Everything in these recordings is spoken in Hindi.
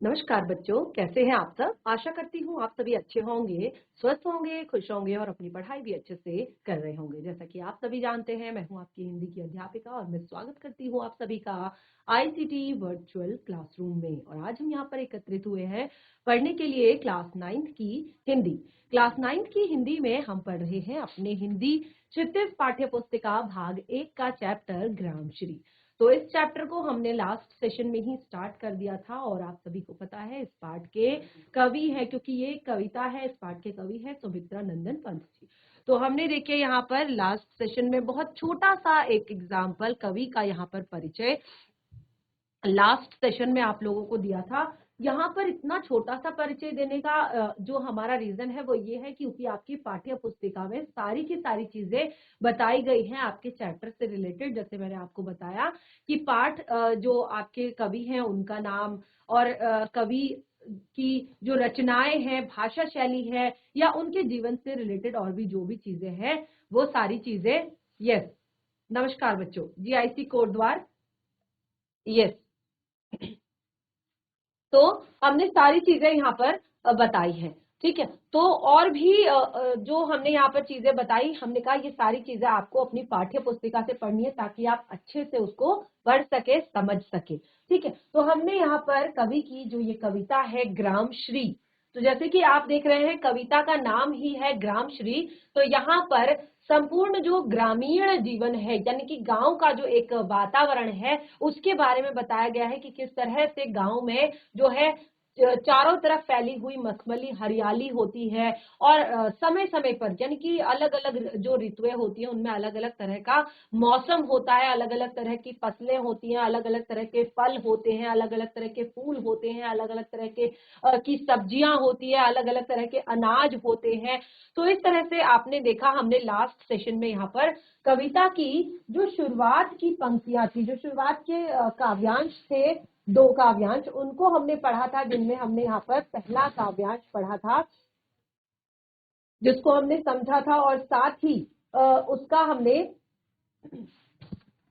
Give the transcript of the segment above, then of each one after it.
नमस्कार बच्चों, कैसे हैं आप सब? आशा करती हूँ आप सभी अच्छे होंगे, स्वस्थ होंगे, खुश होंगे और अपनी पढ़ाई भी अच्छे से कर रहे होंगे। जैसा कि आप सभी जानते हैं, मैं हूँ आपकी हिंदी की अध्यापिका और मैं स्वागत करती हूँ आप सभी का आईसीटी वर्चुअल क्लासरूम में। और आज हम यहाँ पर एकत्रित हुए हैं पढ़ने के लिए क्लास 9th की हिंदी। क्लास 9th की हिंदी में हम पढ़ रहे हैं अपने हिंदी क्षितिज पाठ्य पुस्तिका भाग 1 का चैप्टर ग्रामश्री। तो इस चैप्टर को हमने लास्ट सेशन में ही स्टार्ट कर दिया था और आप सभी को पता है इस पाठ के कवि है, क्योंकि ये कविता है, इस पाठ के कवि है सुमित्रा नंदन पंत जी। तो हमने देखिए यहाँ पर लास्ट सेशन में बहुत छोटा सा एक एग्जाम्पल कवि का यहाँ पर परिचय लास्ट सेशन में आप लोगों को दिया था। यहाँ पर इतना छोटा सा परिचय देने का जो हमारा रीजन है वो ये है क्योंकि आपकी पाठ्य पुस्तिका में सारी की सारी चीजें बताई गई हैं आपके चैप्टर से रिलेटेड। जैसे मैंने आपको बताया कि पाठ जो आपके कवि हैं उनका नाम और कवि की जो रचनाएं हैं, भाषा शैली है या उनके जीवन से रिलेटेड और भी जो भी चीजें हैं वो सारी चीजें। यस, नमस्कार बच्चों, जीआईसी कोड द्वार। यस, तो हमने सारी चीजें यहाँ पर बताई हैं, ठीक है। तो और भी जो हमने यहाँ पर चीजें बताई, हमने कहा ये सारी चीजें आपको अपनी पाठ्य पुस्तिका से पढ़नी है ताकि आप अच्छे से उसको पढ़ सके, समझ सके, ठीक है। तो हमने यहाँ पर कवि की जो ये कविता है ग्रामश्री, तो जैसे कि आप देख रहे हैं कविता का नाम ही है ग्रामश्री। तो यहाँ पर संपूर्ण जो ग्रामीण जीवन है यानी कि गांव का जो एक वातावरण है उसके बारे में बताया गया है कि किस तरह से गांव में जो है चारों तरफ फैली हुई मखमली हरियाली होती है और समय समय पर यानी कि अलग अलग जो ऋतुएं होती हैं उनमें अलग अलग तरह का मौसम होता है, अलग अलग तरह की फसलें होती हैं, अलग अलग तरह के फल होते हैं, अलग अलग तरह के फूल होते हैं, अलग अलग तरह के की सब्जियां होती है, अलग अलग तरह के अनाज होते हैं। तो इस तरह से आपने देखा, हमने लास्ट सेशन में यहाँ पर कविता की जो शुरुआत की पंक्तियां थी, जो शुरुआत के काव्यांश थे, दो काव्यांश, उनको हमने पढ़ा था, जिनमें हमने यहाँ पर पहला काव्यांश पढ़ा था जिसको हमने समझा था और साथ ही उसका हमने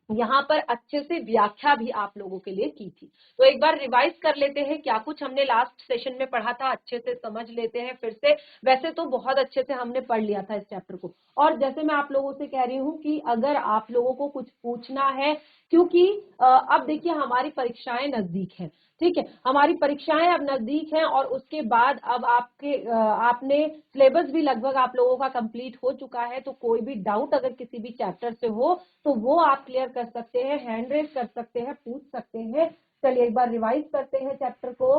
यहाँ पर अच्छे से व्याख्या भी आप लोगों के लिए की थी। तो एक बार रिवाइज कर लेते हैं क्या कुछ हमने लास्ट सेशन में पढ़ा था, अच्छे से समझ लेते हैं फिर से। वैसे तो बहुत अच्छे से हमने पढ़ लिया था इस चैप्टर को, और जैसे मैं आप लोगों से कह रही हूँ कि अगर आप लोगों को कुछ पूछना है, क्योंकि अब देखिए हमारी परीक्षाएं नजदीक हैं, ठीक है, हमारी परीक्षाएं अब नजदीक हैं और उसके बाद अब आपने सिलेबस भी लगभग आप लोगों का कंप्लीट हो चुका है। तो कोई भी डाउट अगर किसी भी चैप्टर से हो तो वो आप क्लियर कर सकते हैं, हैंड रेज कर सकते हैं, पूछ सकते हैं। चलिए एक बार रिवाइज करते हैं चैप्टर को।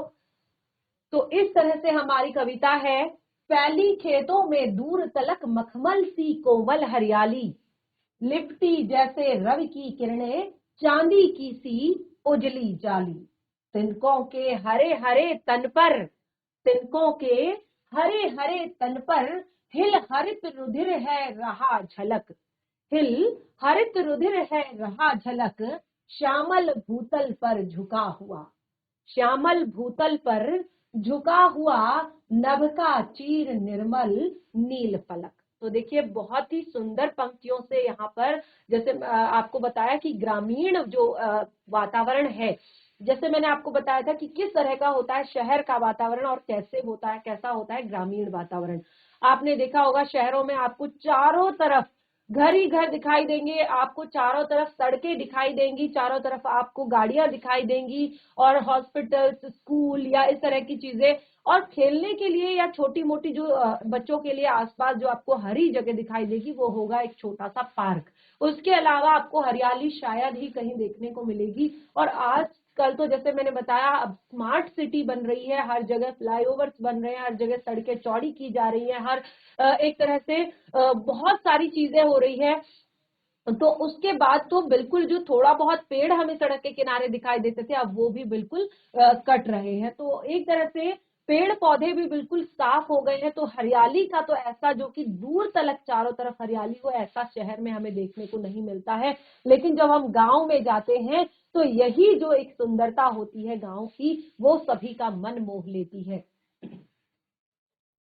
तो इस तरह से हमारी कविता है, फैली खेतों में दूर तलक मखमल सी कोमल हरियाली, लिपटी जैसे रवि की किरणें चांदी की सी उजली जाली, तिनकों के हरे हरे तन पर, तिनकों के हरे हरे तन पर हिल हरित रुधिर है रहा झलक, हिल हरित रुधिर है रहा झलक, श्यामल भूतल पर झुका हुआ, श्यामल भूतल पर झुका हुआ, नभ का चीर निर्मल नील फलक। तो देखिए बहुत ही सुंदर पंक्तियों से यहाँ पर, जैसे आपको बताया कि ग्रामीण जो वातावरण है, जैसे मैंने आपको बताया था कि किस तरह का होता है शहर का वातावरण और कैसे होता है, कैसा होता है ग्रामीण वातावरण। आपने देखा होगा शहरों में आपको चारों तरफ घर ही घर दिखाई देंगे, आपको चारों तरफ सड़कें दिखाई देंगी, चारों तरफ आपको गाड़ियां दिखाई देंगी और हॉस्पिटल्स, स्कूल या इस तरह की चीजें, और खेलने के लिए या छोटी मोटी जो बच्चों के लिए आसपास जो आपको हरी जगह दिखाई देगी वो होगा एक छोटा सा पार्क। उसके अलावा आपको हरियाली शायद ही कहीं देखने को मिलेगी। और आजकल तो जैसे मैंने बताया अब स्मार्ट सिटी बन रही है, हर जगह फ्लाईओवर्स बन रहे हैं, हर जगह सड़कें चौड़ी की जा रही है, हर एक तरह से बहुत सारी चीजें हो रही है। तो उसके बाद तो बिल्कुल जो थोड़ा बहुत पेड़ हमें सड़क के किनारे दिखाई देते थे अब वो भी बिल्कुल कट रहे हैं। तो एक तरह से पेड़ पौधे भी बिल्कुल साफ हो गए हैं। तो हरियाली का तो ऐसा जो कि दूर तलक चारों तरफ हरियाली हो, ऐसा शहर में हमें देखने को नहीं मिलता है। लेकिन जब हम गांव में जाते हैं तो यही जो एक सुंदरता होती है गांव की, वो सभी का मन मोह लेती है।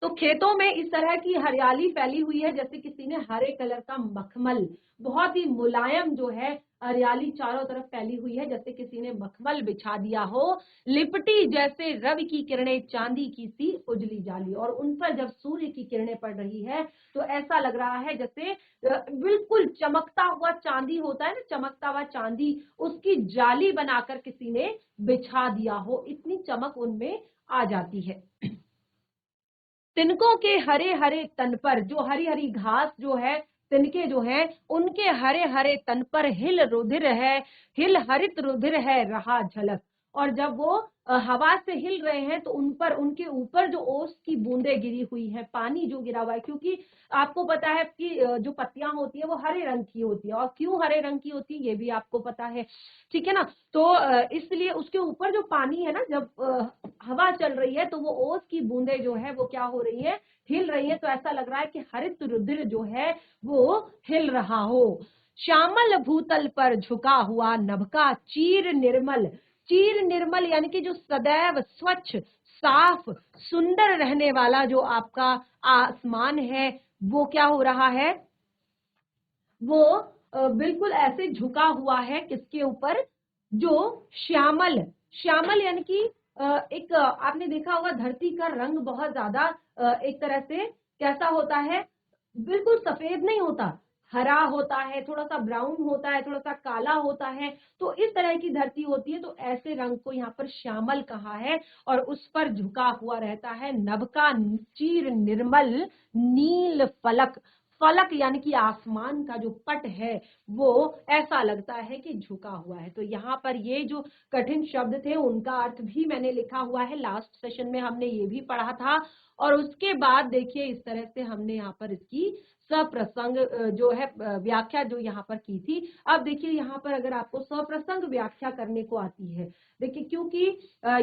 तो खेतों में इस तरह की हरियाली फैली हुई है जैसे किसी ने हरे कलर का मखमल, बहुत ही मुलायम जो है हरियाली चारों तरफ फैली हुई है, जैसे किसी ने मखमल बिछा दिया हो, लिपटी जैसे रवि की किरणें चांदी की सी उजली जाली। और उन पर जब सूर्य की किरणें पड़ रही है तो ऐसा लग रहा है जैसे बिल्कुल चमकता हुआ चांदी होता है ना, चमकता हुआ चांदी, उसकी जाली बनाकर किसी ने बिछा दिया हो, इतनी चमक उनमें आ जाती है। तिनकों के हरे हरे तन पर, जो हरी हरी घास जो है, तिनके जो है, उनके हरे हरे तन पर हिल रुधिर है, हिल हरित रुधिर है रहा झलक। और जब वो हवा से हिल रहे हैं तो उन पर, उनके ऊपर जो ओस की बूंदें गिरी हुई है, पानी जो गिरा हुआ है, क्योंकि आपको पता है कि जो पत्तियां होती है वो हरे रंग की होती है, और क्यों हरे रंग की होती है ये भी आपको पता है, ठीक है ना। तो इसलिए उसके ऊपर जो पानी है ना, जब हवा चल रही है तो वो ओस की बूंदें जो है वो क्या हो रही है, हिल रही है। तो ऐसा लग रहा है कि हरित रुधिर जो है वो हिल रहा हो। श्यामल भूतल पर झुका हुआ नभ का चीर निर्मल, चीर निर्मल यानी कि जो सदैव स्वच्छ साफ सुंदर रहने वाला जो आपका आसमान है, वो क्या हो रहा है, वो बिल्कुल ऐसे झुका हुआ है, किसके ऊपर, जो श्यामल, श्यामल यानी कि एक आपने देखा होगा धरती का रंग बहुत ज्यादा एक तरह से कैसा होता है, बिल्कुल सफेद नहीं होता, हरा होता है, थोड़ा सा ब्राउन होता है, थोड़ा सा काला होता है। तो इस तरह की धरती होती है, तो ऐसे रंग को यहाँ पर श्यामल कहा है। और उस पर झुका हुआ रहता है नभ का चीर निर्मल नील फलक, फलक यानी कि आसमान का जो पट है वो ऐसा लगता है कि झुका हुआ है। तो यहाँ पर ये जो कठिन शब्द थे उनका अर्थ भी मैंने लिखा हुआ है, लास्ट सेशन में हमने ये भी पढ़ा था। और उसके बाद देखिए इस तरह से हमने यहाँ पर इसकी सप्रसंग जो है व्याख्या जो यहाँ पर की थी। अब देखिए यहाँ पर अगर आपको सप्रसंग व्याख्या करने को आती है, देखिए क्योंकि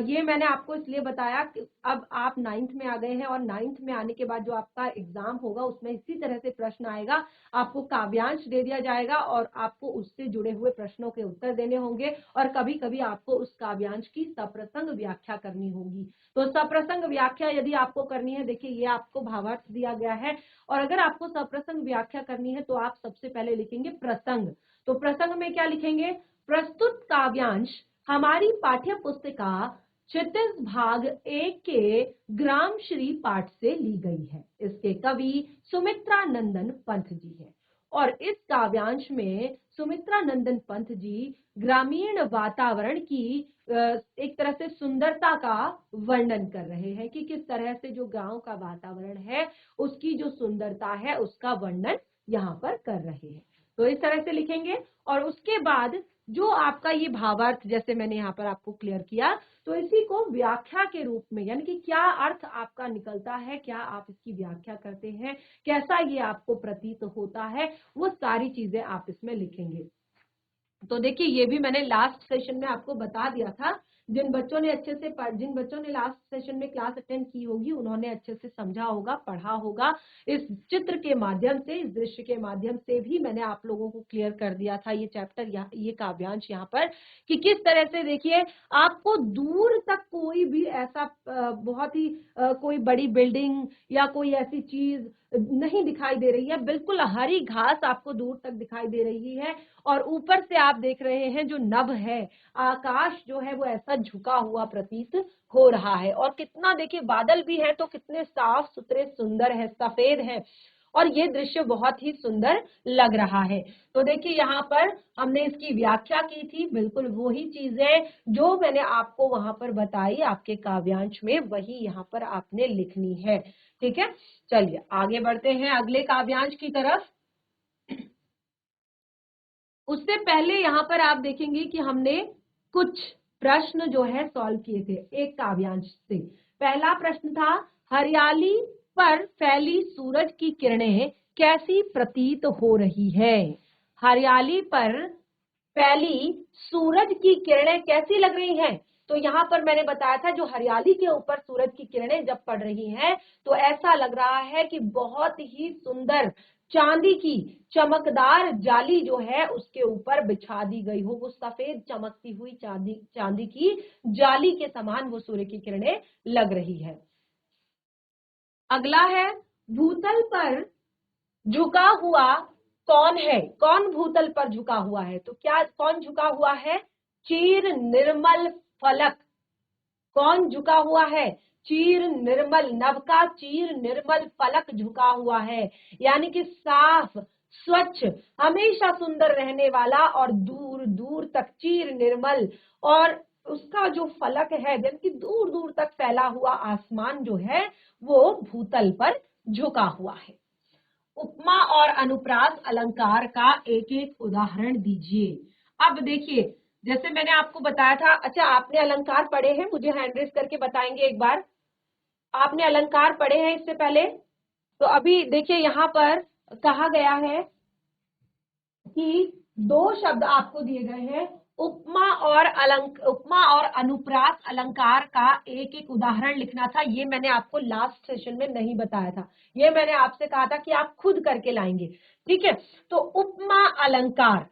ये मैंने आपको इसलिए बताया कि अब आप 9th में आ गए हैं, और 9th में आने के बाद जो आपका एग्जाम होगा उसमें इसी तरह से प्रश्न आएगा, आपको काव्यांश दे दिया जाएगा और आपको उससे जुड़े हुए प्रश्नों के उत्तर देने होंगे, और कभी कभी आपको उस काव्यांश की सप्रसंग व्याख्या करनी होगी। तो सप्रसंग व्याख्या यदि आपको करनी है, देखिए ये आपको भावार्थ दिया गया है, और अगर आपको सप्रसंग व्याख्या करनी है तो आप सबसे पहले लिखेंगे प्रसंग। तो प्रसंग में क्या लिखेंगे, प्रस्तुत काव्यांश हमारी पाठ्य पुस्तिका क्षितिज भाग 1 के ग्राम श्री पाठ से ली गई है। इसके कवि सुमित्रा नंदन पंत जी हैं, और इस काव्यांश में सुमित्रा नंदन पंत जी ग्रामीण वातावरण की एक तरह से सुंदरता का वर्णन कर रहे हैं, कि किस तरह से जो गांव का वातावरण है उसकी जो सुंदरता है उसका वर्णन यहाँ पर कर रहे हैं। तो इस तरह से लिखेंगे, और उसके बाद जो आपका ये भावार्थ जैसे मैंने यहाँ पर आपको क्लियर किया, तो इसी को व्याख्या के रूप में, यानी कि क्या अर्थ आपका निकलता है, क्या आप इसकी व्याख्या करते हैं, कैसा ये आपको प्रतीत होता है, वो सारी चीजें आप इसमें लिखेंगे। तो देखिए ये भी मैंने लास्ट सेशन में आपको बता दिया था, जिन बच्चों ने अच्छे से जिन बच्चों ने लास्ट सेशन में क्लास अटेंड की होगी उन्होंने अच्छे से समझा होगा, पढ़ा होगा। इस चित्र के माध्यम से, इस दृश्य के माध्यम से भी मैंने आप लोगों को क्लियर कर दिया था ये चैप्टर, ये काव्यांश यहाँ पर, कि किस तरह से देखिए आपको दूर तक कोई भी ऐसा बहुत ही कोई बड़ी बिल्डिंग या कोई ऐसी चीज नहीं दिखाई दे रही है, बिल्कुल हरी घास आपको दूर तक दिखाई दे रही है, और ऊपर से आप देख रहे हैं जो नभ है, आकाश जो है वो ऐसा झुका हुआ प्रतीत हो रहा है। और कितना देखिए बादल भी है तो कितने साफ सुथरे सुंदर है, सफेद है, और ये दृश्य बहुत ही सुंदर लग रहा है। तो देखिए यहाँ पर हमने इसकी व्याख्या की थी, बिल्कुल वही चीजें जो मैंने आपको वहां पर बताई आपके काव्यांश में, वही यहाँ पर आपने लिखनी है, ठीक है। चलिए आगे बढ़ते हैं अगले काव्यांश की तरफ। उससे पहले यहाँ पर आप देखेंगे कि हमने कुछ प्रश्न जो है सॉल्व किए थे एक काव्यांश से। पहला प्रश्न था, हरियाली पर फैली सूरज की किरणें कैसी प्रतीत हो रही है। हरियाली पर फैली सूरज की किरणें कैसी लग रही हैं। तो यहाँ पर मैंने बताया था जो हरियाली के ऊपर सूरज की किरणें जब पड़ रही हैं तो ऐसा लग रहा है कि बहुत ही सुंदर चांदी की चमकदार जाली जो है उसके ऊपर बिछा दी गई हो, वो सफेद चमकती हुई चांदी की जाली के समान वो सूर्य की किरणें लग रही है। अगला है, भूतल पर झुका हुआ कौन है, कौन भूतल पर झुका हुआ है, तो क्या कौन झुका हुआ है, चीर निर्मल फलक, कौन झुका हुआ है, चीर निर्मल, नभ का चीर निर्मल फलक झुका हुआ है, यानी कि साफ स्वच्छ हमेशा सुंदर रहने वाला और दूर दूर तक चीर निर्मल, और उसका जो फलक है यानी कि दूर दूर तक फैला हुआ आसमान जो है वो भूतल पर झुका हुआ है। उपमा और अनुप्रास अलंकार का एक एक उदाहरण दीजिए। अब देखिए जैसे मैंने आपको बताया था, अच्छा आपने अलंकार पढ़े हैं, मुझे हैंड रेज करके बताएंगे एक बार, आपने अलंकार पढ़े हैं इससे पहले? तो अभी देखिए यहाँ पर कहा गया है कि दो शब्द आपको दिए गए हैं, उपमा और अनुप्रास अलंकार का एक एक उदाहरण लिखना था। ये मैंने आपको लास्ट सेशन में नहीं बताया था, ये मैंने आपसे कहा था कि आप खुद करके लाएंगे, ठीक है। तो उपमा अलंकार,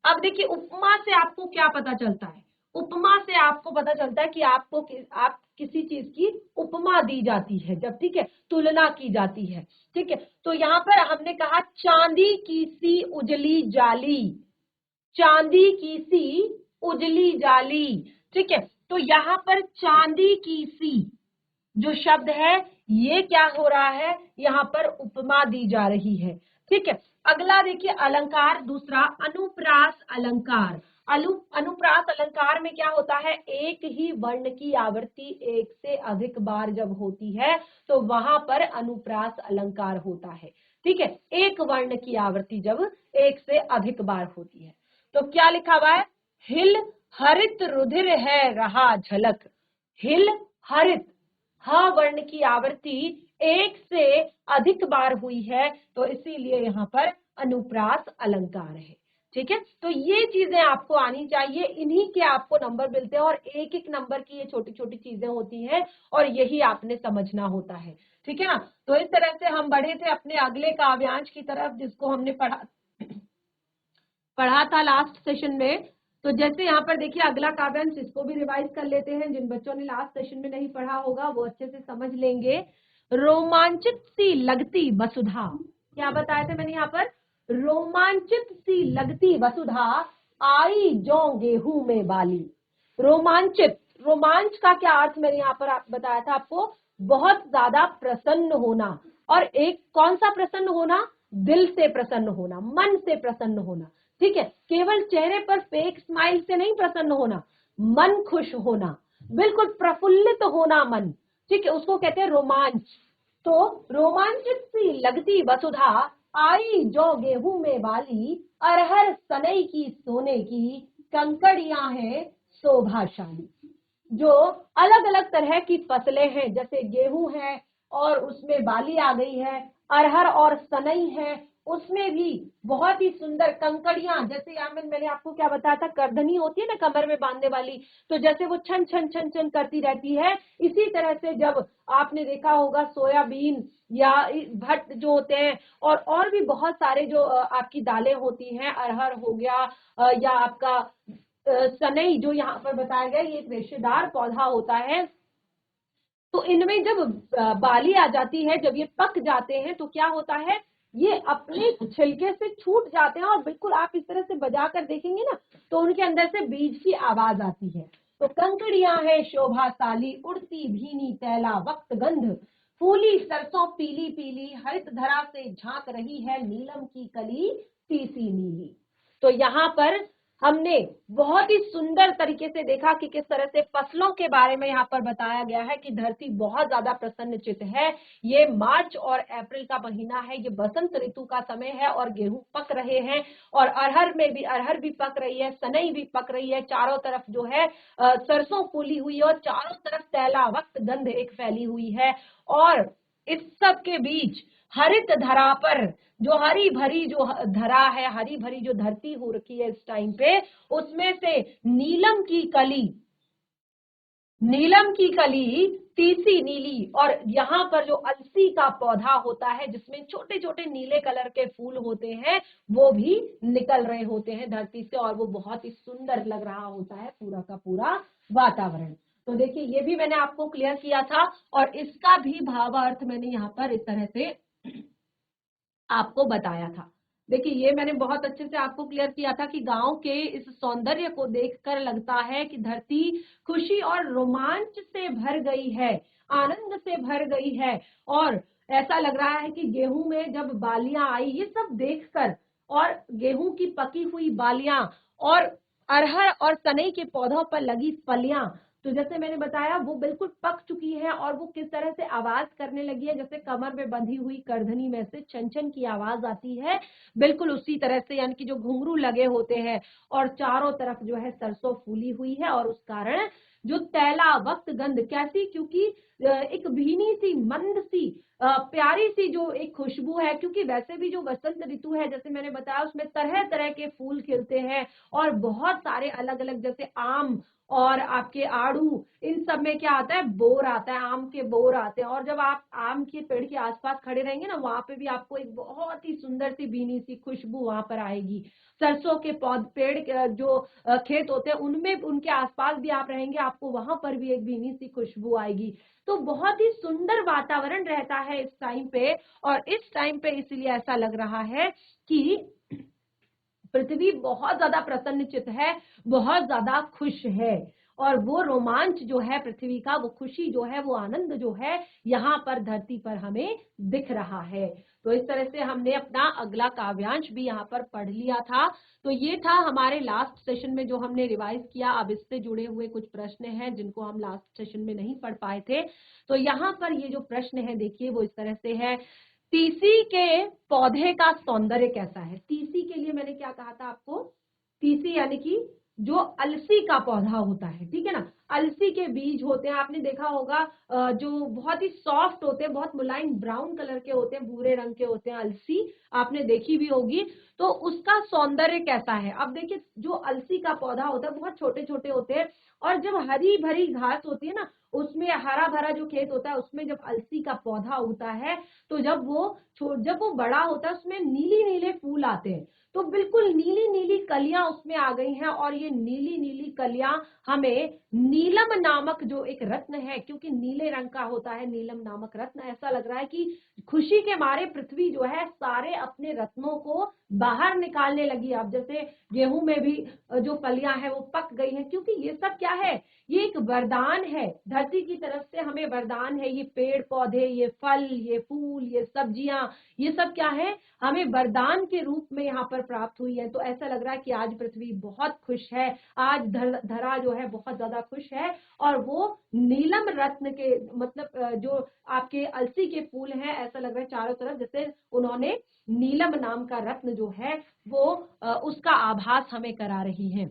अब देखिए उपमा से आपको क्या पता चलता है, उपमा से आपको पता चलता है कि आप किसी चीज की उपमा दी जाती है जब, ठीक है, तुलना की जाती है, ठीक है। तो यहाँ पर हमने कहा चांदी की सी उजली जाली, चांदी की सी उजली जाली, ठीक है। तो यहाँ पर चांदी की सी जो शब्द है ये क्या हो रहा है, यहाँ पर उपमा दी जा रही है, ठीक है। अगला देखिए अलंकार दूसरा, अनुप्रास अलंकार। अनुप्रास अलंकार में क्या होता है, एक ही वर्ण की आवृत्ति एक से अधिक बार जब होती है तो वहां पर अनुप्रास अलंकार होता है, ठीक है। एक वर्ण की आवृत्ति जब एक से अधिक बार होती है, तो क्या लिखा हुआ है, हिल हरित रुधिर है रहा झलक, हिल हरित, ह वर्ण की आवृत्ति एक से अधिक बार हुई है तो इसीलिए यहाँ पर अनुप्रास अलंकार है, ठीक है। तो ये चीजें आपको आनी चाहिए, इन्हीं के आपको नंबर मिलते हैं और एक एक नंबर की ये छोटी छोटी चीजें होती हैं और यही आपने समझना होता है, ठीक है ना। तो इस तरह से हम बढ़े थे अपने अगले काव्यांश की तरफ जिसको हमने पढ़ा था लास्ट सेशन में। तो जैसे यहाँ पर देखिए अगला काव्यांश, इसको भी रिवाइज कर लेते हैं, जिन बच्चों ने लास्ट सेशन में नहीं पढ़ा होगा वो अच्छे से समझ लेंगे। रोमांचित सी लगती वसुधा, क्या बताया था मैंने यहाँ पर, रोमांचित सी लगती वसुधा आई जो गेहूं में बाली। रोमांचित, रोमांच का क्या अर्थ मैंने यहाँ पर बताया था आपको, बहुत ज्यादा प्रसन्न होना, और एक कौन सा प्रसन्न होना, दिल से प्रसन्न होना, मन से प्रसन्न होना, ठीक है। केवल चेहरे पर फेक स्माइल से नहीं प्रसन्न होना, मन खुश होना, बिल्कुल प्रफुल्लित होना मन, ठीक है, उसको कहते हैं रोमांच। तो रोमांचित सी लगती वसुधा आई जो गेहूं में बाली, अरहर सनई की सोने की कंकड़ियां हैं शोभाशाली। जो अलग अलग तरह की फसलें हैं, जैसे गेहूं है और उसमें बाली आ गई है, अरहर और सनई है, उसमें भी बहुत ही सुंदर कंकड़ियां, जैसे यहाँ में मैंने आपको क्या बताया था, करधनी होती है ना कमर में बांधने वाली, तो जैसे वो छन छन छन छन करती रहती है, इसी तरह से जब आपने देखा होगा सोयाबीन या भट्ट जो होते हैं और भी बहुत सारे जो आपकी दालें होती हैं, अरहर हो गया या आपका सनई जो यहाँ पर बताया गया, ये एक रेशेदार पौधा होता है। तो इनमें जब बाली आ जाती है, जब ये पक जाते हैं तो क्या होता है, ये अपने छिलके से छूट जाते हैं और बिल्कुल आप इस तरह से बजा कर देखेंगे ना तो उनके अंदर से बीज की आवाज आती है। तो कंकड़ियां है शोभाशाली, उड़ती भीनी तैला वक्त गंध, फूली सरसों पीली पीली, हरित धरा से झांक रही है नीलम की कली तीसी नीली। तो यहाँ पर हमने बहुत ही सुंदर तरीके से देखा कि किस तरह से फसलों के बारे में यहाँ पर बताया गया है कि धरती बहुत ज्यादा प्रसन्नचित है। ये मार्च और अप्रैल का महीना है, ये बसंत ऋतु का समय है और गेहूं पक रहे हैं और अरहर भी पक रही है, सनई भी पक रही है, चारों तरफ जो है सरसों फूली हुई है और चारों तरफ तैला वक्त गंध एक फैली हुई है। और इस सब के बीच हरित धरा पर, जो हरी भरी जो धरा है, हरी भरी जो धरती हो रखी है इस टाइम पे, उसमें से नीलम की कली तीसी नीली, और यहाँ पर जो अलसी का पौधा होता है जिसमें छोटे छोटे नीले कलर के फूल होते हैं वो भी निकल रहे होते हैं धरती से और वो बहुत ही सुंदर लग रहा होता है पूरा का पूरा वातावरण। तो देखिए ये भी मैंने आपको क्लियर किया था और इसका भी भावार्थ मैंने यहाँ पर इस तरह से आपको बताया था। देखिए ये मैंने बहुत अच्छे से आपको क्लियर किया था कि गांव के इस सौंदर्य को देखकर लगता है कि धरती खुशी और रोमांच से भर गई है, आनंद से भर गई है। और ऐसा लग रहा है कि गेहूं में जब बालियां आई, ये सब देखकर, और गेहूं की पकी हुई बालियां, और अरहर और सनई के पौधों पर लगी फलियां, तो जैसे मैंने बताया वो बिल्कुल पक चुकी है और वो किस तरह से आवाज करने लगी है, जैसे कमर में बंधी हुई करधनी में से छन छन की आवाज आती है, बिल्कुल उसी तरह से, यानी कि जो घुंघरू लगे होते हैं और चारों तरफ जो है सरसों फूली हुई है, और उस कारण जो तैला वक्त गंध कैसी, क्योंकि एक भीनी सी मंद सी प्यारी सी जो एक खुशबू है, क्योंकि वैसे भी जो वसंत ऋतु है जैसे मैंने बताया उसमें तरह तरह के फूल खिलते हैं और बहुत सारे अलग अलग, जैसे आम और आपके आड़ू, इन सब में क्या आता है, बोर आता है, आम के बोर आते हैं। और जब आप आम के पेड़ के आसपास खड़े रहेंगे ना, वहां पे भी आपको एक बहुत ही सुंदर सी भीनी सी खुशबू वहां पर आएगी। सरसों के पौध पेड़ जो खेत होते हैं उनमें, उनके आसपास भी आप रहेंगे, आपको वहां पर भी एक भीनी सी खुशबू आएगी। तो बहुत ही सुंदर वातावरण रहता है इस टाइम पे, और इस टाइम पे इसलिए ऐसा लग रहा है कि पृथ्वी बहुत ज्यादा प्रसन्नचित है, बहुत ज्यादा खुश है। और वो रोमांच जो है पृथ्वी का, वो खुशी जो है, वो आनंद जो है यहाँ पर धरती पर हमें दिख रहा है। तो इस तरह से हमने अपना अगला काव्यांश भी यहाँ पर पढ़ लिया था। तो ये था हमारे लास्ट सेशन में जो हमने रिवाइज किया। अब इससे जुड़े हुए कुछ प्रश्न हैं जिनको हम लास्ट सेशन में नहीं पढ़ पाए थे। तो यहाँ पर ये जो प्रश्न है देखिए वो इस तरह से है, तीसी के पौधे का सौंदर्य कैसा है। तीसी के लिए मैंने क्या कहा था आपको, तीसी यानी कि जो अलसी का पौधा होता है, ठीक है ना, अलसी के बीज होते हैं, आपने देखा होगा जो बहुत ही सॉफ्ट होते हैं, बहुत मुलायम ब्राउन कलर के होते हैं, भूरे रंग के होते हैं अलसी, आपने देखी भी होगी। तो उसका सौंदर्य कैसा है। अब देखिए जो अलसी का पौधा होता है बहुत छोटे छोटे होते हैं, और जब हरी भरी घास होती है ना, उसमें हरा भरा जो खेत होता है उसमें जब अलसी का पौधा उगता है, तो जब वो बड़ा होता है उसमें नीली नीले फूल आते हैं। तो बिल्कुल नीली नीली कलियां उसमें आ गई हैं, और ये नीली नीली कलियां हमें नीलम नामक जो एक रत्न है, क्योंकि नीले रंग का होता है नीलम नामक रत्न, ऐसा लग रहा है कि खुशी के मारे पृथ्वी जो है सारे अपने रत्नों को बाहर निकालने लगी। अब जैसे गेहूं में भी जो फलियां हैं वो पक गई हैं, क्योंकि ये सब क्या है, ये एक वरदान है, धरती की तरफ से हमें वरदान है। ये पेड़ पौधे, ये फल, ये फूल, ये सब्जियां, ये सब क्या है, हमें वरदान के रूप में यहाँ पर प्राप्त हुई है। तो ऐसा लग रहा है कि आज पृथ्वी बहुत खुश है, आज धरा जो है बहुत ज्यादा खुश है। और वो नीलम रत्न के मतलब जो आपके अलसी के फूल हैं, ऐसा लग रहा है चारों तरफ जैसे उन्होंने नीलम नाम का रत्न जो है वो उसका आभास हमें करा रही है।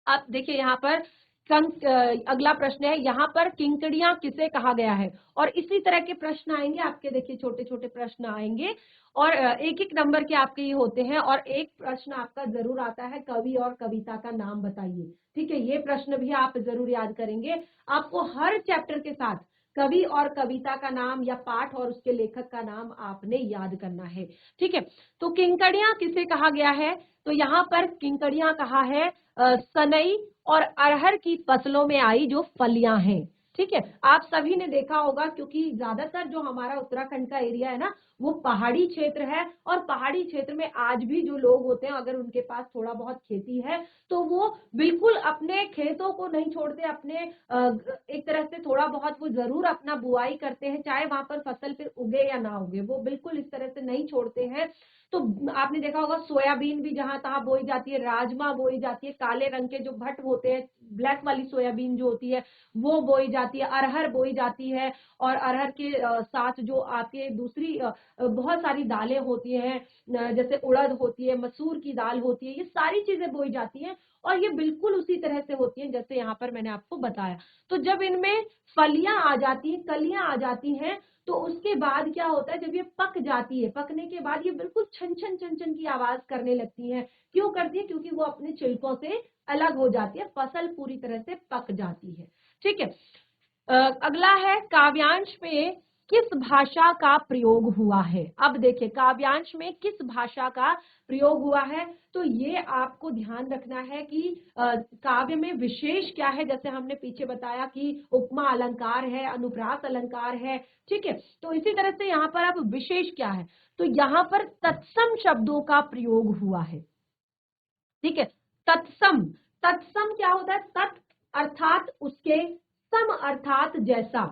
अब देखिए यहाँ पर अगला प्रश्न है, यहाँ पर किंकड़ियां किसे कहा गया है। और इसी तरह के प्रश्न आएंगे आपके, देखिए छोटे छोटे प्रश्न आएंगे, और एक एक नंबर के आपके ये होते हैं। और एक प्रश्न आपका जरूर आता है, कवि और कविता का नाम बताइए। ठीक है, ये प्रश्न भी आप जरूर याद करेंगे। आपको हर चैप्टर के साथ कवि और कविता का नाम या पाठ और उसके लेखक का नाम आपने याद करना है। ठीक है, तो किंकड़ियां किसे कहा गया है, तो यहाँ पर किंकड़ियां कहा है सनई और अरहर की फसलों में आई जो फलियां हैं। ठीक है, आप सभी ने देखा होगा, क्योंकि ज्यादातर जो हमारा उत्तराखंड का एरिया है ना वो पहाड़ी क्षेत्र है, और पहाड़ी क्षेत्र में आज भी जो लोग होते हैं अगर उनके पास थोड़ा बहुत खेती है तो वो बिल्कुल अपने खेतों को नहीं छोड़ते, अपने एक तरह से थोड़ा बहुत वो जरूर अपना बुआई करते हैं, चाहे वहां पर फसल फिर उगे या ना उगे, वो बिल्कुल इस तरह से नहीं छोड़ते हैं। तो आपने देखा होगा सोयाबीन भी जहां तहां बोई जाती है, राजमा बोई जाती है, काले रंग के जो भट्ट होते हैं, ब्लैक वाली सोयाबीन जो होती है वो बोई जाती है, अरहर बोई जाती है। और अरहर के साथ जो आपके दूसरी बहुत सारी दालें होती हैं, जैसे उड़द होती है, मसूर की दाल होती है, ये सारी चीजें बोई जाती हैं। और ये बिल्कुल उसी तरह से होती हैं जैसे यहाँ पर मैंने आपको बताया। तो जब इनमें फलियां आ जाती हैं, कलियां आ जाती हैं, तो उसके बाद क्या होता है, जब ये पक जाती है, पकने के बाद ये बिल्कुल छन छन छन छन की आवाज करने लगती है। क्यों करती है, क्योंकि वो अपने छिलकों से अलग हो जाती है, फसल पूरी तरह से पक जाती है। ठीक है, अगला है काव्यांश में किस भाषा का प्रयोग हुआ है। अब देखिए काव्यांश में किस भाषा का प्रयोग हुआ है, तो ये आपको ध्यान रखना है कि काव्य में विशेष क्या है। जैसे हमने पीछे बताया कि उपमा अलंकार है, अनुप्रास अलंकार है, ठीक है। तो इसी तरह से यहाँ पर अब विशेष क्या है, तो यहाँ पर तत्सम शब्दों का प्रयोग हुआ है, ठीक है। तत्सम, तत्सम क्या होता है, तत् अर्थात उसके, सम अर्थात जैसा,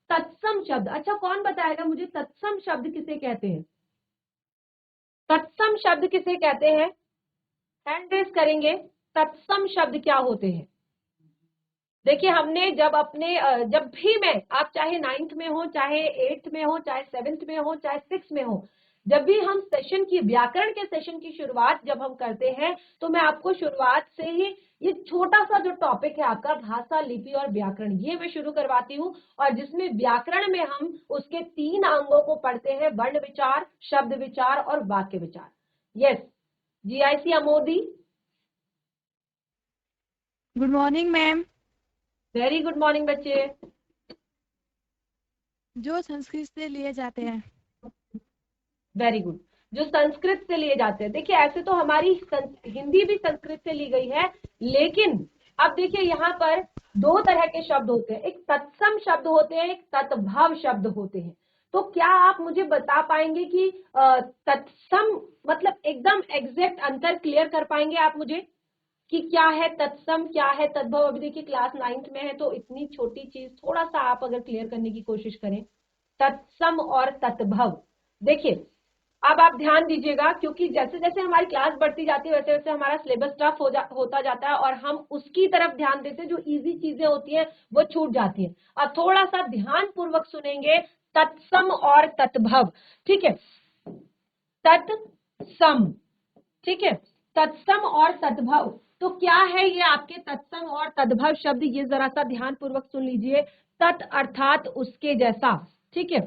तत्सम शब्द। अच्छा कौन बताएगा मुझे तत्सम शब्द किसे कहते हैं, तत्सम शब्द किसे कहते हैं, हैंड रेस करेंगे। तत्सम शब्द क्या होते हैं। देखिए हमने जब भी मैं, आप चाहे 9th में हो, चाहे 8th में हो, चाहे 7th में हो, चाहे 6th में हो, जब भी हम सेशन की, व्याकरण के सेशन की शुरुआत जब हम करते हैं, तो मैं आपको शुरुआत से ही ये छोटा सा जो टॉपिक है आपका भाषा, लिपि और व्याकरण, ये मैं शुरू करवाती हूँ। और जिसमें व्याकरण में हम उसके 3 अंगों को पढ़ते हैं, वर्ण विचार, शब्द विचार और वाक्य विचार। Yes GIC Amodi, good morning ma'am. Very good morning बच्चे। जो संस्कृत से लिए जाते हैं। वेरी गुड, जो संस्कृत से लिए जाते हैं। देखिए ऐसे तो हमारी हिंदी भी संस्कृत से ली गई है, लेकिन अब देखिए यहाँ पर 2 तरह के शब्द होते हैं, एक तत्सम शब्द होते हैं, एक तत्भव शब्द होते हैं। तो क्या आप मुझे बता पाएंगे कि तत्सम मतलब एकदम एग्जैक्ट अंतर क्लियर कर पाएंगे आप मुझे कि क्या है तत्सम, क्या है तद्भव। अभी देखिए क्लास 9th में है, तो इतनी छोटी चीज थोड़ा सा आप अगर क्लियर करने की कोशिश करें, तत्सम और तत्भव। देखिए अब आप ध्यान दीजिएगा, क्योंकि जैसे जैसे हमारी क्लास बढ़ती जाती है वैसे वैसे हमारा सिलेबस टफ होता जाता है, और हम उसकी तरफ ध्यान देते हैं, जो इजी चीजें होती हैं वो छूट जाती हैं। अब थोड़ा सा ध्यान पूर्वक सुनेंगे, तत्सम और तत्भव, ठीक है। तत्सम, ठीक है, तत्सम और तद्भव। तो क्या है ये आपके तत्सम और तद्भव शब्द, ये जरा सा ध्यान पूर्वक सुन लीजिए। तत् अर्थात उसके जैसा, ठीक है,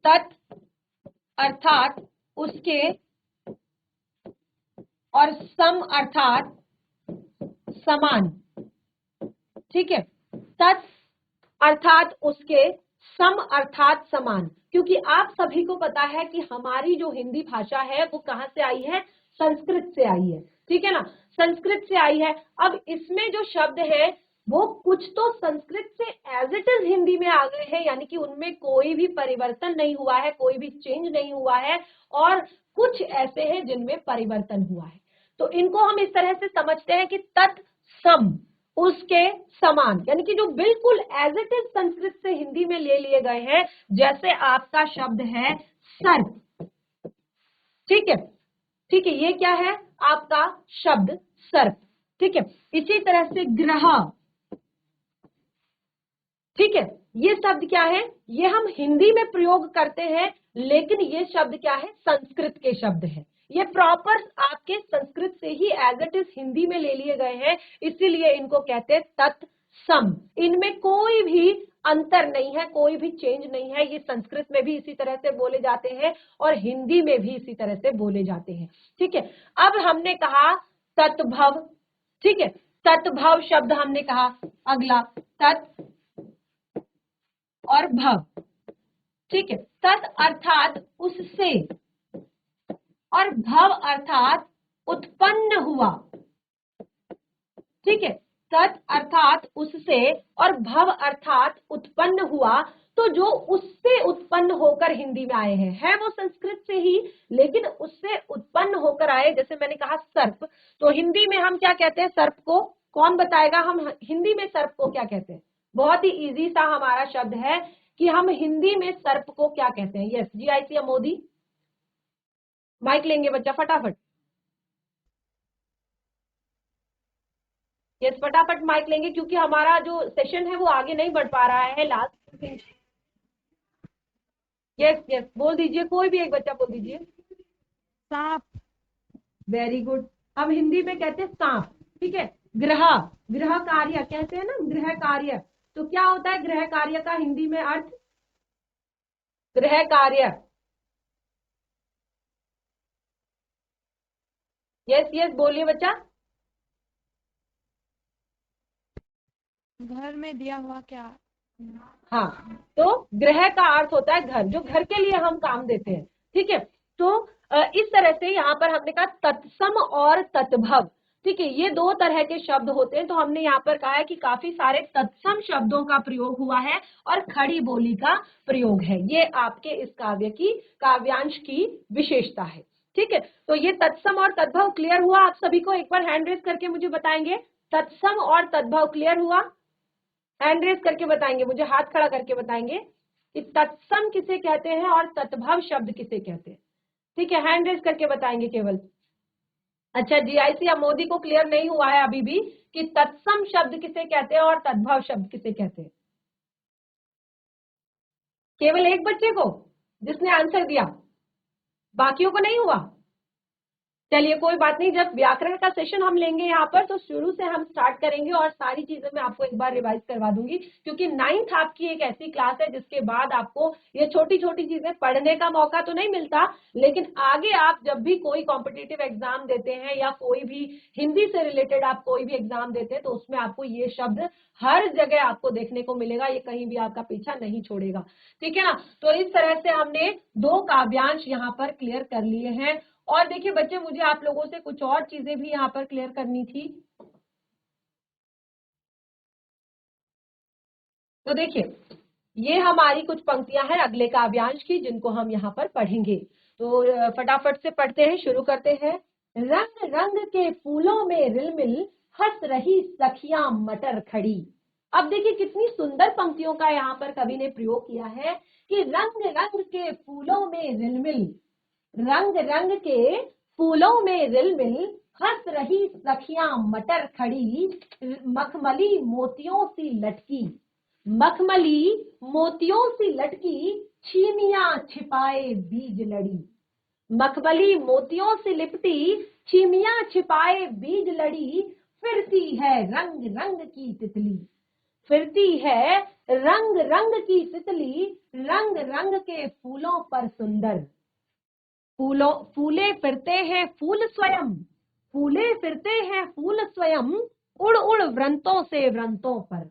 तत् अर्थात उसके, और सम अर्थात समान, ठीक है। तत् अर्थात उसके, सम अर्थात समान। क्योंकि आप सभी को पता है कि हमारी जो हिंदी भाषा है वो कहां से आई है, संस्कृत से आई है, ठीक है ना, संस्कृत से आई है। अब इसमें जो शब्द है वो कुछ तो संस्कृत से एज इट इज हिंदी में आ गए हैं, यानी कि उनमें कोई भी परिवर्तन नहीं हुआ है, कोई भी चेंज नहीं हुआ है, और कुछ ऐसे हैं जिनमें परिवर्तन हुआ है। तो इनको हम इस तरह से समझते हैं कि तत्सम, उसके समान, यानी कि जो बिल्कुल एज इट इज संस्कृत से हिंदी में ले लिए गए हैं। जैसे आपका शब्द है सर्प, ठीक है, ठीक है, ये क्या है आपका शब्द सर्प, ठीक है। इसी तरह से ग्रह, ठीक है, ये शब्द क्या है, ये हम हिंदी में प्रयोग करते हैं, लेकिन ये शब्द क्या है, संस्कृत के शब्द है। ये प्रॉपर आपके संस्कृत से ही एज इट इज हिंदी में ले लिए गए हैं, इसीलिए इनको कहते हैं तत्सम। इनमें कोई भी अंतर नहीं है, कोई भी चेंज नहीं है। ये संस्कृत में भी इसी तरह से बोले जाते हैं और हिंदी में भी इसी तरह से बोले जाते हैं, ठीक है। अब हमने कहा तत्भव, ठीक है, तत्भव शब्द हमने कहा। अगला तत् और भव, ठीक है। तत् अर्थात उससे, और भव अर्थात उत्पन्न हुआ, ठीक है। तत् अर्थात उससे और भव अर्थात उत्पन्न हुआ। तो जो उससे उत्पन्न होकर हिंदी में आए हैं, है वो संस्कृत से ही, लेकिन उससे उत्पन्न होकर आए। जैसे मैंने कहा सर्प, तो हिंदी में हम क्या कहते हैं सर्प को, कौन बताएगा हम हिंदी में सर्प को क्या कहते हैं। बहुत ही इजी सा हमारा शब्द है कि हम हिंदी में सर्प को क्या कहते हैं। यस जीआईसी मोदी, माइक लेंगे बच्चा फटाफट। यस फटाफट माइक लेंगे, क्योंकि हमारा जो सेशन है वो आगे नहीं बढ़ पा रहा है लास्ट। यस यस बोल दीजिए, कोई भी एक बच्चा बोल दीजिए। सांप। वेरी गुड, हम हिंदी में कहते हैं सांप, ठीक है। ग्रह, गृह कार्य कहते हैं ना, गृह कार्य। तो क्या होता है गृह कार्य का हिंदी में अर्थ, गृह कार्य। यस यस बोलिए बच्चा। घर में दिया हुआ क्या? हाँ, तो गृह का अर्थ होता है घर, जो घर के लिए हम काम देते हैं। ठीक है, तो इस तरह से यहाँ पर हमने कहा तत्सम और तत्भव। ठीक है, ये दो तरह के शब्द होते हैं। तो हमने यहाँ पर कहा है कि काफी सारे तत्सम शब्दों का प्रयोग हुआ है और खड़ी बोली का प्रयोग है। ये आपके इस काव्य की काव्यांश की विशेषता है। ठीक है, तो ये तत्सम और तद्भव क्लियर हुआ आप सभी को? एक बार हैंड रेज करके मुझे बताएंगे, तत्सम और तद्भव क्लियर हुआ? हैंड रेज करके बताएंगे, मुझे हाथ खड़ा करके बताएंगे कि तत्सम किसे कहते हैं और तत्भव शब्द किसे कहते हैं। ठीक है, हैंड रेज करके बताएंगे केवल। अच्छा, जीआईसी या मोदी को क्लियर नहीं हुआ है अभी भी कि तत्सम शब्द किसे कहते हैं और तद्भव शब्द किसे कहते हैं? केवल एक बच्चे को जिसने आंसर दिया, बाकियों को नहीं हुआ? चलिए कोई बात नहीं, जब व्याकरण का सेशन हम लेंगे यहाँ पर तो शुरू से हम स्टार्ट करेंगे और सारी चीजें मैं आपको एक बार रिवाइज करवा दूंगी, क्योंकि 9th आपकी एक ऐसी क्लास है जिसके बाद आपको ये छोटी छोटी चीजें पढ़ने का मौका तो नहीं मिलता, लेकिन आगे आप जब भी कोई कॉम्पिटिटिव एग्जाम देते हैं या कोई भी हिंदी से रिलेटेड आप कोई भी एग्जाम देते हैं तो उसमें आपको ये शब्द हर जगह आपको देखने को मिलेगा, ये कहीं भी आपका पीछा नहीं छोड़ेगा। ठीक है ना, तो इस तरह से हमने दो काव्यांश यहाँ पर क्लियर कर लिए हैं। और देखिए बच्चे, मुझे आप लोगों से कुछ और चीजें भी यहाँ पर क्लियर करनी थी। तो देखिए, ये हमारी कुछ पंक्तियां हैं अगले काव्यांश की जिनको हम यहाँ पर पढ़ेंगे। तो फटाफट से पढ़ते हैं, शुरू करते हैं। रंग रंग के फूलों में रिलमिल हंस रही सखियां मटर खड़ी। अब देखिए कितनी सुंदर पंक्तियों का यहाँ पर कवि ने प्रयोग किया है कि रंग रंग के फूलों में रिलमिल, रंग रंग के फूलों में रिलमिल हंस रही सखियां मटर खड़ी, मखमली मोतियों सी लटकी, मखमली मोतियों सी लटकी, छीमियां छिपाए बीज लड़ी, मखमली मोतियों से लिपटी, छीमियां छिपाए बीज लड़ी, फिरती है रंग रंग की तितली, फिरती है रंग रंग की तितली, रंग रंग के फूलों पर सुंदर, फूलों फूले फिरते हैं फूल स्वयं, फूले फिरते हैं फूल स्वयं, उड़ उड़ व्रंतों से व्रंतों पर,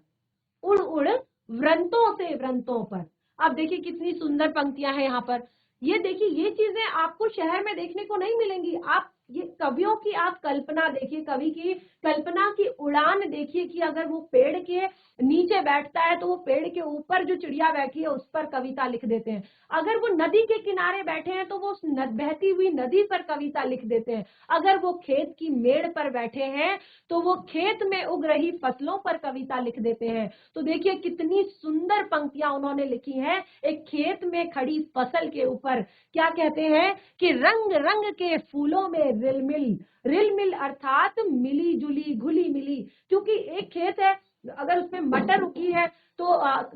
उड़ उड़ व्रंतों से व्रंतों पर। अब देखिए कितनी सुंदर पंक्तियां हैं यहाँ पर। ये देखिए, ये चीजें आपको शहर में देखने को नहीं मिलेंगी। आप ये कवियों की आप कल्पना देखिए, कवि की कल्पना की उड़ान देखिए कि अगर वो पेड़ के नीचे बैठता है तो वो पेड़ के ऊपर जो चिड़िया बैठी है उस पर कविता लिख देते हैं, अगर वो नदी के किनारे बैठे हैं तो वो उस बहती हुई नदी पर कविता लिख देते हैं, अगर वो खेत की मेड़ पर बैठे हैं तो वो खेत में उग रही फसलों पर कविता लिख देते हैं। तो देखिए कितनी सुंदर पंक्तियां उन्होंने लिखी हैं एक खेत में खड़ी फसल के ऊपर। क्या कहते हैं कि रंग रंग के फूलों में रिलमिल, रिलमिल अर्थात मिली जुली घुली मिली, क्योंकि एक खेत है अगर उसमें मटर उगी है तो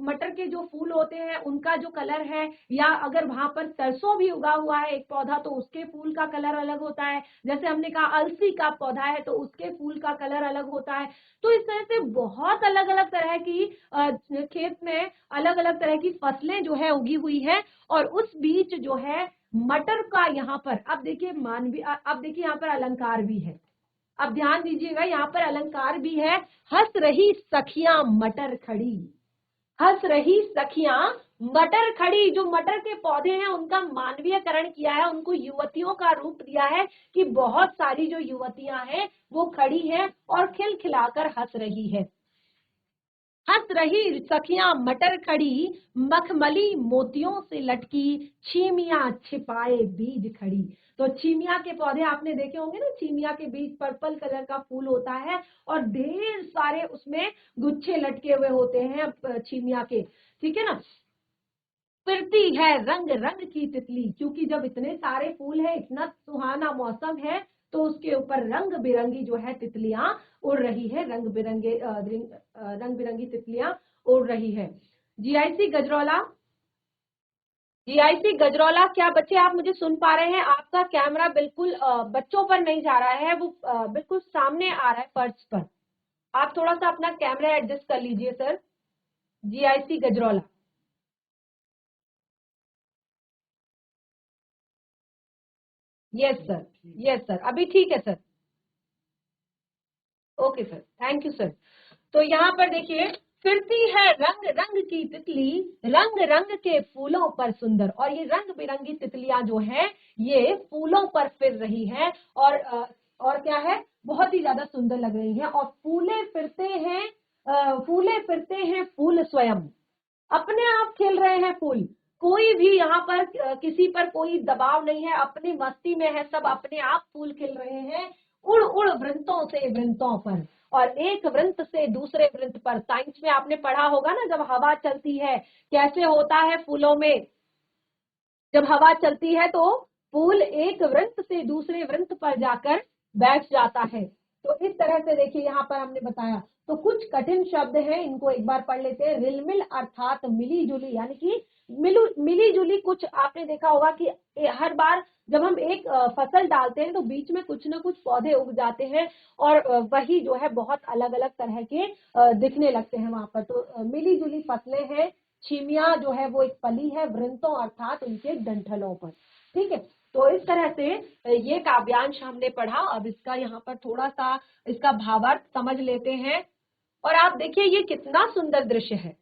मटर के जो फूल होते हैं उनका जो कलर है, या अगर वहां पर सरसों भी उगा हुआ है एक पौधा तो उसके फूल का कलर अलग होता है, जैसे हमने कहा अलसी का पौधा है तो उसके फूल का कलर अलग होता है। तो इस तरह से बहुत अलग अलग तरह की खेत में अलग अलग तरह की फसलें जो है उगी हुई है, और उस बीच जो है मटर का यहाँ पर, अब देखिए मानवीय, अब देखिए यहाँ पर अलंकार भी है, अब ध्यान दीजिएगा यहाँ पर अलंकार भी है। हंस रही सखियां मटर खड़ी, हंस रही सखियां मटर खड़ी, जो मटर के पौधे हैं उनका मानवीयकरण किया है, उनको युवतियों का रूप दिया है कि बहुत सारी जो युवतियां हैं वो खड़ी हैं और खिलखिलाकर हंस रही है। हंस रही सखियां मटर खड़ी, मखमली मोतियों से लटकी, छीमियां छिपाए बीज खड़ी। तो छीमिया के पौधे आपने देखे होंगे ना, छीमिया के बीज पर्पल कलर का फूल होता है और ढेर सारे उसमें गुच्छे लटके हुए होते हैं छीमिया के। ठीक है ना, फिरती है रंग रंग की तितली, क्योंकि जब इतने सारे फूल है, इतना सुहाना मौसम है, तो उसके ऊपर रंग बिरंगी जो है तितलियां उड़ रही है, रंग बिरंगी तितलियां उड़ रही है। जीआईसी गजरौला, जीआईसी गजरौला, क्या बच्चे आप मुझे सुन पा रहे हैं? आपका कैमरा बिल्कुल बच्चों पर नहीं जा रहा है, वो बिल्कुल सामने आ रहा है फर्श पर। आप थोड़ा सा अपना कैमरा एडजस्ट कर लीजिए sir. GIC Gajraula, yes sir, yes sir, अभी ठीक है sir. Okay sir, thank you sir. तो यहाँ पर देखिए, फिरती है रंग रंग की तितली, रंग रंग के फूलों पर सुंदर। और ये रंग बिरंगी तितलियां जो है ये फूलों पर फिर रही है और क्या है, बहुत ही ज्यादा सुंदर लग रही है। और फूले फिरते हैं, फूले फिरते हैं फूल स्वयं, अपने आप खिल रहे हैं फूल। कोई भी यहाँ पर किसी पर कोई दबाव नहीं है, अपनी मस्ती में है, सब अपने आप फूल खिल रहे हैं। उड़ उड़ वृंतों से वृंतों पर, और एक वृंत से दूसरे वृंत पर। साइंस में आपने पढ़ा होगा ना, जब हवा चलती है कैसे होता है फूलों में, जब हवा चलती है तो फूल एक वृंत से दूसरे वृंत पर जाकर बैठ जाता है। तो इस तरह से देखिए यहाँ पर हमने बताया। तो कुछ कठिन शब्द हैं, इनको एक बार पढ़ लेते हैं। रिलमिल अर्थात मिली जुली, यानी कि मिली जुली। कुछ आपने देखा होगा कि हर बार जब हम एक फसल डालते हैं तो बीच में कुछ ना कुछ पौधे उग जाते हैं और वही जो है बहुत अलग अलग तरह के दिखने लगते हैं वहां पर। तो मिली जुली फसलें हैं। छिमिया जो है वो एक फली है, वृंतों अर्थात उनके डंठलों पर। ठीक है, तो इस तरह से ये काव्यांश हमने पढ़ा। अब इसका यहाँ पर थोड़ा सा इसका भावार्थ समझ लेते हैं। और आप देखिए ये कितना सुंदर दृश्य है।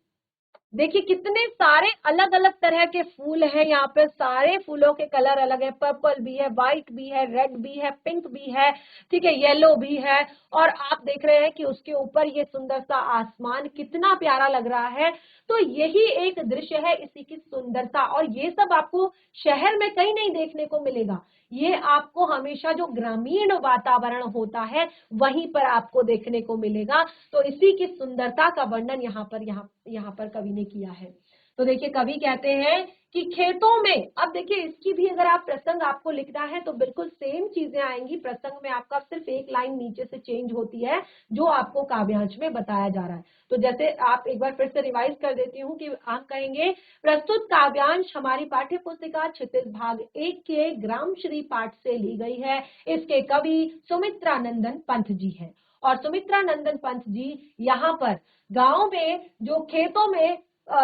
देखिए कितने सारे अलग अलग तरह के फूल हैं यहाँ पे, सारे फूलों के कलर अलग है। पर्पल भी है, व्हाइट भी है, रेड भी है, पिंक भी है, ठीक है, येलो भी है। और आप देख रहे हैं कि उसके ऊपर ये सुंदर सा आसमान कितना प्यारा लग रहा है। तो यही एक दृश्य है इसी की सुंदरता। और ये सब आपको शहर में कहीं नहीं देखने को मिलेगा, ये आपको हमेशा जो ग्रामीण वातावरण होता है वहीं पर आपको देखने को मिलेगा। तो इसी की सुंदरता का वर्णन यहाँ पर कवि ने किया है। तो देखिए कवि कहते हैं कि खेतों में, अब देखिए इसकी भी अगर आप प्रसंग आपको लिखना है तो बिल्कुल सेम चीजें आएंगी। प्रसंग में आपका सिर्फ एक लाइन नीचे से चेंज होती है जो आपको काव्यांश में बताया जा रहा है। तो जैसे आप एक बार फिर से रिवाइज कर देती हूँ कि हम कहेंगे, प्रस्तुत काव्यांश हमारी पाठ्य पुस्तिका क्षितिज भाग 1 के ग्राम श्री पाठ से ली गई है। इसके कवि सुमित्रा नंदन पंत जी हैं। और सुमित्रा नंदन पंत जी यहाँ पर गांव में जो खेतों में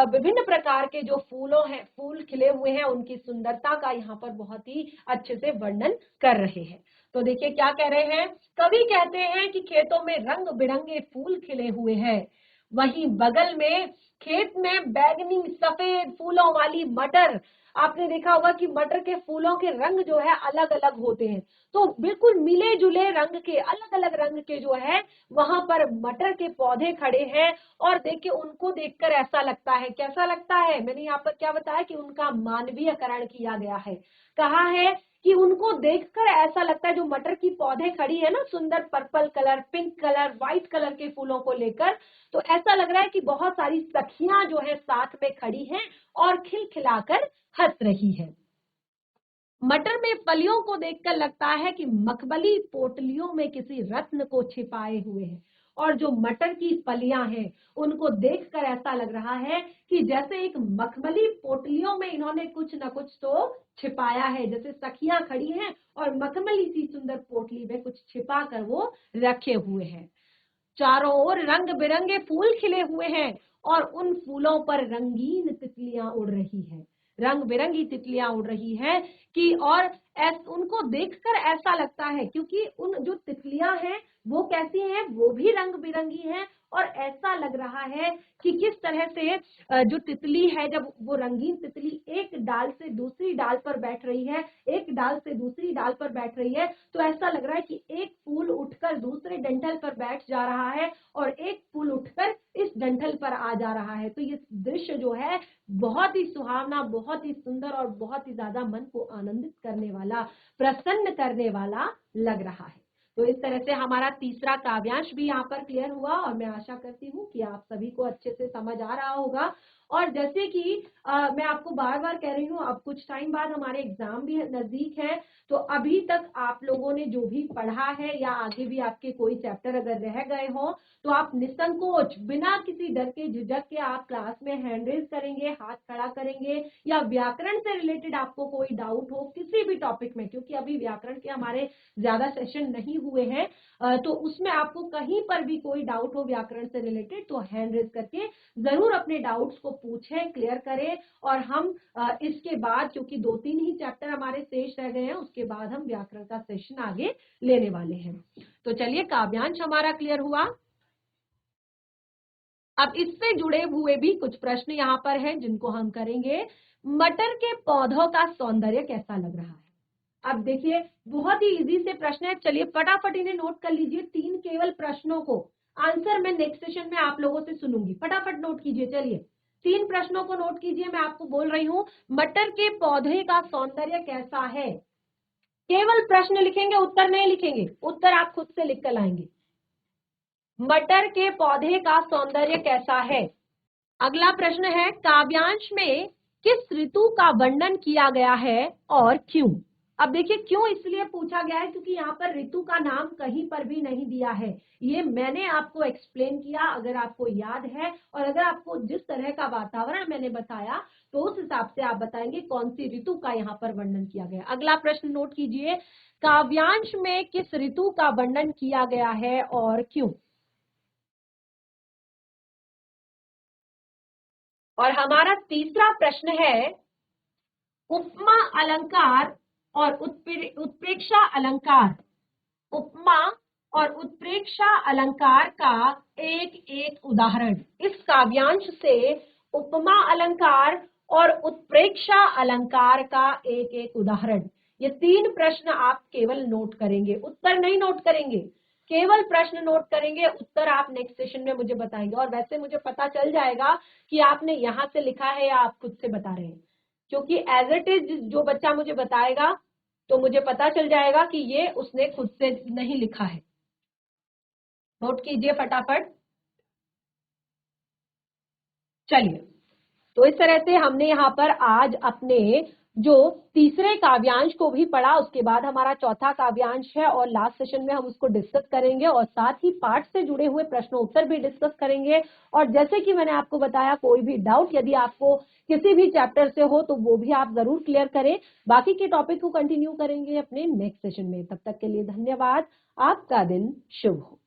विभिन्न प्रकार के जो फूल खिले हुए हैं उनकी सुंदरता का यहाँ पर बहुत ही अच्छे से वर्णन कर रहे हैं। तो देखिए क्या कह रहे हैं, कवि कहते हैं कि खेतों में रंग बिरंगे फूल खिले हुए हैं, वहीं बगल में खेत में बैगनी सफेद फूलों वाली मटर। आपने देखा होगा कि मटर के फूलों के रंग जो है अलग अलग होते हैं। तो बिल्कुल मिले जुले रंग के, अलग अलग रंग के जो है वहां पर मटर के पौधे खड़े हैं। और देखिए उनको देखकर ऐसा लगता है, कैसा लगता है, मैंने यहाँ पर क्या बताया कि उनका मानवीयकरण किया गया है। कहा है कि उनको देखकर ऐसा लगता है, जो मटर की पौधे खड़ी है ना सुंदर purple colour, pink colour, white colour के फूलों को लेकर, तो ऐसा लग रहा है कि बहुत सारी सखियां जो है साथ में खड़ी हैं और खिलखिलाकर हंस रही है। मटर में फलियों को देखकर लगता है कि मखमली पोटलियों में किसी रत्न को छिपाए हुए हैं। और जो मटर की फलियां हैं उनको देखकर ऐसा लग रहा है कि जैसे एक मखमली पोटलियों में इन्होंने कुछ न कुछ तो छिपाया है, जैसे सखियां खड़ी हैं और मखमली सी सुंदर पोटली में कुछ छिपा कर वो रखे हुए हैं। चारों ओर रंग बिरंगे फूल खिले हुए हैं और उन फूलों पर रंगीन तितलियां उड़ रही हैं, रंग बिरंगी तितलियां उड़ रही हैं कि और उनको देखकर ऐसा लगता है, क्योंकि उन जो तितलियां हैं वो कैसी हैं, वो भी रंग बिरंगी हैं। और ऐसा लग रहा है कि किस तरह से जो तितली है, जब वो रंगीन तितली एक डाल से दूसरी डाल पर बैठ रही है, एक डाल से दूसरी डाल पर बैठ रही है, तो ऐसा लग रहा है कि एक फूल उठकर दूसरे डंठल पर बैठ जा रहा है और एक फूल उठकर इस डंठल पर आ जा रहा है। तो ये दृश्य जो है बहुत ही सुहावना, बहुत ही सुंदर और बहुत ही ज्यादा मन को आनंदित करने वाला, प्रसन्न करने वाला लग रहा है। तो इस तरह से हमारा तीसरा काव्यांश भी यहाँ पर क्लियर हुआ और मैं आशा करती हूँ कि आप सभी को अच्छे से समझ आ रहा होगा। और जैसे कि मैं आपको बार बार कह रही हूँ, अब कुछ टाइम बाद हमारे एग्जाम भी नजदीक है, तो अभी तक आप लोगों ने जो भी पढ़ा है या आगे भी आपके कोई चैप्टर अगर रह गए हो तो आप निसंकोच बिना किसी डर के झिझक के आप क्लास में हैंड रेज करेंगे, हाथ खड़ा करेंगे, या व्याकरण से रिलेटेड आपको कोई डाउट हो किसी भी टॉपिक में, क्योंकि अभी व्याकरण के हमारे ज्यादा सेशन नहीं हुए हैं, तो उसमें आपको कहीं पर भी कोई डाउट हो व्याकरण से रिलेटेड तो हैंड रेज करके जरूर अपने डाउट्स को पूछें, क्लियर करें। और हम इसके बाद, क्योंकि 2-3 ही चैप्टर हमारे शेष रह गए हैं, उसके बाद हम व्याकरण का सेशन आगे लेने वाले हैं। तो चलिए काव्यांश हमारा क्लियर हुआ। अब इससे जुड़े हुए भी कुछ प्रश्न यहाँ पर हैं जिनको हम करेंगे। मटर के पौधों का सौंदर्य कैसा लग रहा है? अब देखिए बहुत ही इजी से प्रश्न है, चलिए फटाफट इन्हें नोट कर लीजिए। 3 केवल प्रश्नों को आंसर मैं नेक्स्ट सेशन में आप लोगों से सुनूंगी, फटाफट नोट कीजिए। चलिए 3 प्रश्नों को नोट कीजिए। मैं आपको बोल रही हूं मटर के पौधे का सौंदर्य कैसा है। केवल प्रश्न लिखेंगे, उत्तर नहीं लिखेंगे, उत्तर आप खुद से लिख कर लाएंगे। मटर के पौधे का सौंदर्य कैसा है। अगला प्रश्न है काव्यांश में किस ऋतु का वर्णन किया गया है और क्यों। अब देखिए क्यों इसलिए पूछा गया है क्योंकि यहाँ पर ऋतु का नाम कहीं पर भी नहीं दिया है। ये मैंने आपको एक्सप्लेन किया, अगर आपको याद है और अगर आपको जिस तरह का वातावरण मैंने बताया तो उस हिसाब से आप बताएंगे कौन सी ऋतु का यहाँ पर वर्णन किया गया। अगला प्रश्न नोट कीजिए, काव्यांश में किस ऋतु का वर्णन किया गया है और क्यों। और हमारा तीसरा प्रश्न है उपमा अलंकार और उत्प्रेक्षा अलंकार। उपमा और उत्प्रेक्षा अलंकार का एक एक उदाहरण। इस काव्यांश से उपमा अलंकार और उत्प्रेक्षा अलंकार का एक एक उदाहरण। ये 3 प्रश्न आप केवल नोट करेंगे, उत्तर नहीं नोट करेंगे, केवल प्रश्न नोट करेंगे, उत्तर आप नेक्स्ट सेशन में मुझे बताएंगे। और वैसे मुझे पता चल जाएगा कि आपने यहां से लिखा है या आप खुद से बता रहे हैं, क्योंकि एज इट इज जो बच्चा मुझे बताएगा तो मुझे पता चल जाएगा कि ये उसने खुद से नहीं लिखा है। नोट कीजिए फटाफट। चलिए तो इस तरह से हमने यहाँ पर आज अपने जो तीसरे काव्यांश को भी पढ़ा, उसके बाद हमारा चौथा काव्यांश है और लास्ट सेशन में हम उसको डिस्कस करेंगे और साथ ही पाठ से जुड़े हुए प्रश्न उत्तर भी डिस्कस करेंगे। और जैसे कि मैंने आपको बताया कोई भी डाउट यदि आपको किसी भी चैप्टर से हो तो वो भी आप जरूर क्लियर करें। बाकी के टॉपिक को कंटिन्यू करेंगे अपने नेक्स्ट सेशन में। तब तक के लिए धन्यवाद। आपका दिन शुभ हो।